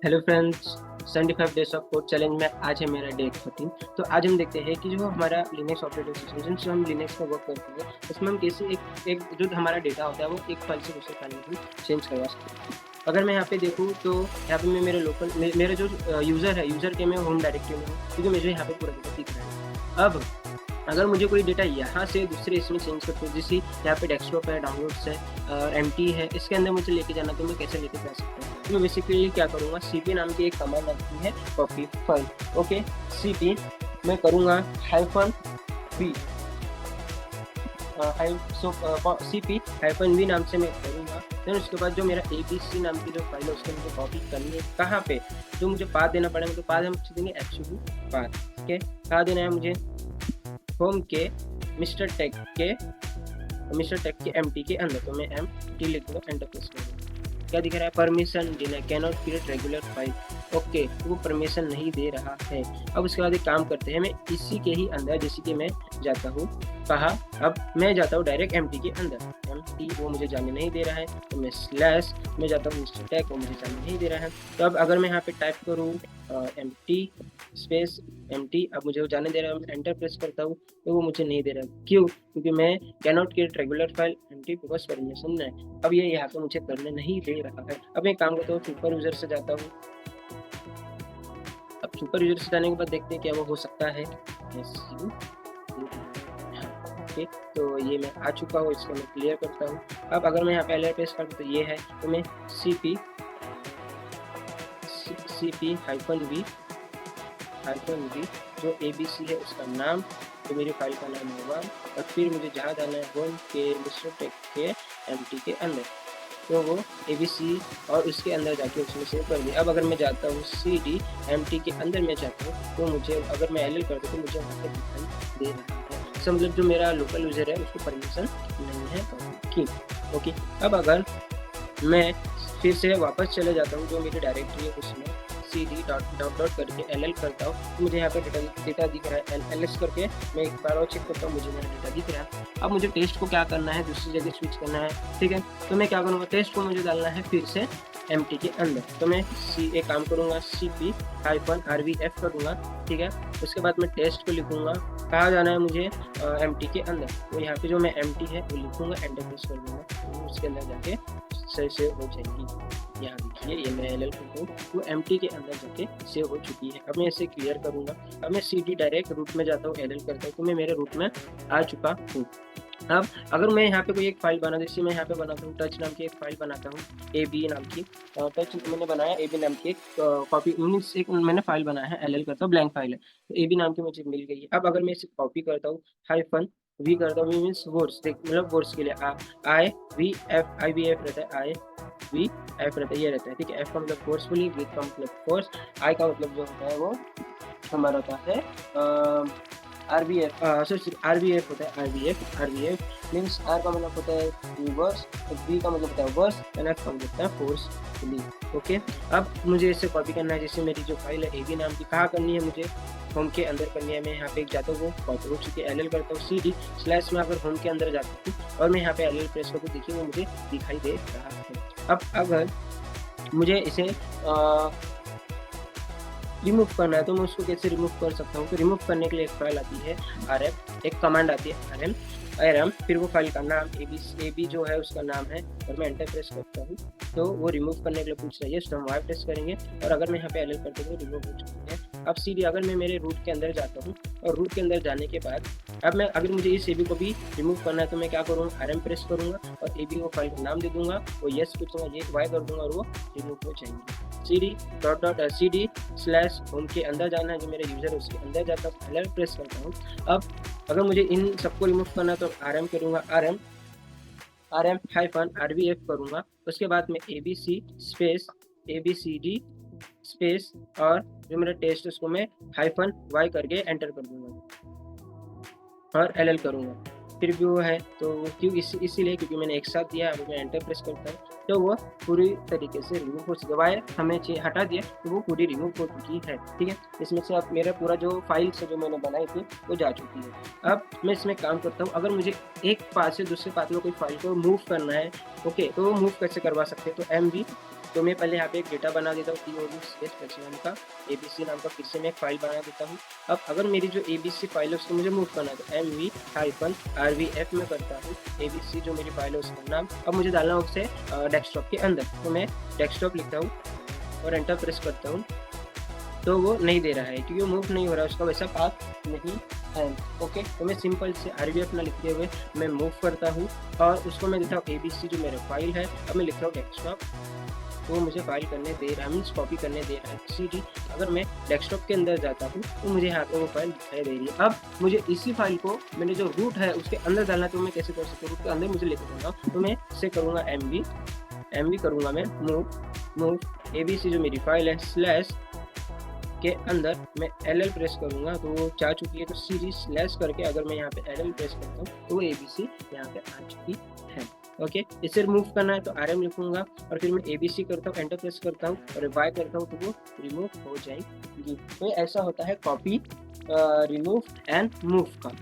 Hello friends, 75 days of code challenge में आज है मेरा डे 14। तो आज हम देखते हैं कि जो हमारा लिनक्स ऑपरेटिंग सिस्टम जिनसे हम लिनक्स में वर्क करते हैं उसमें हम कैसे एक एक जो हमारा डेटा होता है वो एक फाइल से दूसरे फाइल में हम चेंज करवा सकते हैं। अगर मैं यहाँ पे देखूँ तो यहाँ पे मैं मेरे मेरे जो यूज़र के मैं होम डायरेक्टरी में हूँ, क्योंकि मुझे यहाँ पे पूरा डेटा दिख रहा है। अब अगर मुझे कोई डेटा यहाँ से दूसरे इसमें चेंज करते हो, जैसे यहाँ पे डेस्कटॉप है, डाउनलोड्स है और एमटी है, इसके अंदर मुझे लेके जाना तो मैं कैसे लेके जा सकता हूँ। तो मैं बेसिकली क्या करूँगा, सीपी नाम की एक कमांड आती है कॉपी फाइल। ओके, सीपी मैं करूँगा -v सीपी -v नाम से मैं करूँगा। देन उसके बाद जो मेरा abc नाम की जो फाइल है उसको मुझे कॉपी करनी है। कहाँ पे, जो मुझे पाथ देना पड़ेगा, तो पाथ हम देंगे एक्चुअली पाथ। ओके, कहाँ देना है मुझे, होम के मिस्टर टेक के एमटी के अंदर। तो मैं एमटी लिख दूँगा, एंटर प्रेस करूँगा। क्या दिख रहा है, permission deny, can not create regular file. Okay, वो परमिशन नहीं दे रहा है। अब उसके बाद एक काम करते हैं, मैं इसी के ही अंदर, जैसे कि मैं जाता हूँ कहा, अब मैं जाता हूँ डायरेक्ट एमटी के अंदर। एमटी वो मुझे जाने नहीं दे रहा है, तो मैं स्लैश में जाता हूँ मिस्टर टेक, वो मुझे जाने नहीं दे रहा है। तो अब अगर मैं यहाँ पे टाइप करूँ एमटी स्पेस एमटी, अब मुझे वो जाने दे रहा है, मैं एंटर प्रेस करता हूँ तो वो मुझे नहीं दे रहा है। क्यों? क्योंकि मैं can not create regular file empty because permission नहीं। अब ये यहाँ पे मुझे करने नहीं दे रहा है। अब मैं एक काम करता हूँ, सुपर यूजर से जाता हूँ। अब सुपर यूजर से जाने के बाद देखते हैं क्या वो हो सकता है। ओके, तो ये मैं आ चुका हूँ, इसको मैं क्लियर करता हूँ। अब अगर मैं यहाँ पे एलर पेश करता हूँ तो ये है, तो मैं cp -v जो abc है उसका नाम, तो मेरी फाइल का नाम होगा, और फिर मुझे जहाँ जाना है होम के मिस्टर टेक के एमटी के अंदर, तो वो abc और उसके अंदर जाके उसमें सेव कर दिया। अब अगर मैं जाता हूँ cd एमटी के अंदर में जाता हूँ, तो मुझे अगर मैं एल करता हूँ तो मुझे वहाँ पे दिखाई दे रहा है। इसका मतलब जो मेरा लोकल यूजर है उसको परमिशन नहीं है की। ओके, अब अगर मैं फिर से वापस चले जाता हूँ, जो मेरी डायरेक्टरी है उसमें cd डॉट करके ll करता हूँ, तो मुझे यहाँ पे डेटा दिख रहा है। ls करके मैं एक बार और चेक करता हूँ, मुझे मेरा डेटा दिख रहा है। अब मुझे टेस्ट को क्या करना है, दूसरी जगह स्विच करना है। ठीक है, तो मैं क्या करूँगा, टेस्ट को मुझे डालना है फिर से एमटी के अंदर। तो मैं एक काम करूँगा, cp -rvf करूँगा। ठीक है, उसके बाद मैं टेस्ट को लिखूँगा, कहाँ जाना है मुझे, एमटी के अंदर। तो यहाँ पे जो मैं एमटी है वो लिखूँगा, एंटर प्रेस कर दूँगा, तो उसके अंदर जाके सही से हो जाएगी। यहाँ देखिए, ये मैं एल करता हूँ, वो एमटी के अंदर जाके सेव हो चुकी है। अब मैं इसे क्लियर करूँगा। अब मैं cd डायरेक्ट रूट में जाता हूँ, एल करता हूँ, तो मैं मेरे रूट में आ चुका हूँ। अब अगर मैं यहाँ पे कोई एक फाइल बना, जैसे मैं यहाँ पे बनाता हूँ टच नाम की एक फाइल बनाता हूँ, ab नाम की टच मैंने बनाया, ab नाम की एक कॉपी मीन्स एक मैंने फाइल बनाया है, एल करता हूँ, ब्लैंक फाइल है, तो ab नाम की मुझे मिल गई है। अब अगर मैं इसे कॉपी करता हूँ, -v करता हूँ, मीन्स वर्ड्स, देख मतलब वर्ड्स के लिए आई वी एफ रहता है, IVF रहता है, ये रहता है। ठीक है, एफ का मतलब फोर्सफुली, वी का मतलब फोर्स, आई का मतलब जो होता है वो हमारा होता है आरबीएफ होता है। आरबीएफ मीन्स आर का मतलब होता है रिवर्स, बी का मतलब होता है वर्स, एंड एफ का मतलब होता है फोर्सफुली। ओके, अब मुझे इसे कॉपी करना है। जैसे मेरी जो फाइल है एबी नाम की, कहाँ करनी है मुझे, होम के अंदर करनी है। मैं यहाँ पे जाता हूँ, वो कॉपी हो चुकी है, एल करता हूँ, cd स्लैश में अगर होम के अंदर जाता हूँ और मैं यहाँ पे एल प्रेस करता हूँ, देखिए वो मुझे दिखाई दे रहा है। अब अगर मुझे इसे रिमूव करना है, तो मैं उसको कैसे रिमूव कर सकता हूँ। तो रिमूव करने के लिए एक फाइल आती है rm, एक कमांड आती है rm, फिर वो फाइल का नाम ab जो है उसका नाम है, और मैं एंटर प्रेस करता हूँ तो वो रिमूव करने के लिए पूछ रही है, तो हम वाई प्रेस करेंगे, और अगर मैं यहाँ पे एल करते हुए रिमूव हो चुकी है। अब cd अगर मैं मेरे रूट के अंदर जाता हूँ, और रूट के अंदर जाने के बाद अब मैं अगर मुझे इस ab को भी रिमूव करना है, तो मैं क्या करूँगा, rm प्रेस करूँगा और ab को फाइल का नाम दे दूंगा, वो यस पूछूंगा, ये वाई कर दूंगा, और वो रिमूव हो जाएंगे। cd स्लैश होम के अंदर जाना है, जो मेरा यूजर है उसके अंदर जाता हूँ, एल प्रेस करता हूँ। अब अगर मुझे इन सबको रिमूव करना है तो rm करूँगा, rm -rvf करूँगा। उसके बाद में abc स्पेस abcd स्पेस और जो मेरा टेस्ट उसको मैं -y करके एंटर कर दूंगा और एल करूँगा। फिर भी वो है, तो क्यों, इसीलिए क्योंकि मैंने एक साथ दिया। अब मैं एंटर प्रेस करता हूँ तो वो पूरी तरीके से रिमूव हो चुका है। वायर हमें हटा दिया तो वो पूरी रिमूव हो चुकी है। ठीक है, इसमें से अब मेरा पूरा जो फाइल्स है जो मैंने बनाई थी वो जा चुकी है। अब मैं इसमें काम करता हूँ, अगर मुझे एक पाथ से दूसरे पाथ में कोई फाइल को मूव करना है, ओके, तो वो मूव कैसे करवा सकते हैं। तो तो मैं पहले यहाँ पे एक डेटा बना देता हूँ TOD स्पेस +1 का ABC नाम का फिर से मैं एक फाइल बना देता हूँ। अब अगर मेरी जो ABC फाइल है उसको मुझे मूव करना है तो MV-RVF में करता हूँ ABC जो मेरी फाइल है उसका नाम। अब मुझे डालना है उसे डेस्कटॉप के अंदर, तो मैं डेस्कटॉप लिखता हूँ और एंटर प्रेस करता हूँ, तो वो नहीं दे रहा है क्योंकि वो मूव नहीं हो रहा है, उसका वैसा पाथ नहीं है। ओके, तो मैं सिंपल से RVF ना लिखते हुए मैं मूव करता हूँ और उसको मैं देता हूँ ABC जो मेरा फाइल है। अब मैं लिखता हूँ डेस्कटॉप, तो मुझे फाइल करने दे रहा है, मीन्स कॉपी करने दे रहा है CD। अगर मैं डेस्कटॉप के अंदर जाता हूँ तो मुझे यहाँ पे वो फाइल दिखाई दे रही है। अब मुझे इसी फाइल को मैंने जो रूट है उसके अंदर डालना है, तो मैं कैसे कर सकता हूँ, रूट के अंदर मुझे लेके जाऊँगा, तो मैं इसे करूँगा MV करूँगा मैं मूव ABC जो मेरी फाइल है स्लैश के अंदर मैं LL प्रेस करूँगा तो वो जा चुकी है। तो CD स्लैश करके अगर मैं यहाँ पे LL प्रेस करता हूँ तो वो ABC यहाँ पे आ चुकी है। ओके, इसे रिमूव करना है तो RM लिखूँगा और फिर मैं ABC करता हूँ, एंटर प्रेस करता हूँ और Y करता हूँ तो वो रिमूव हो जाएगी। तो ऐसा होता है कॉपी, रिमूव एंड मूव का।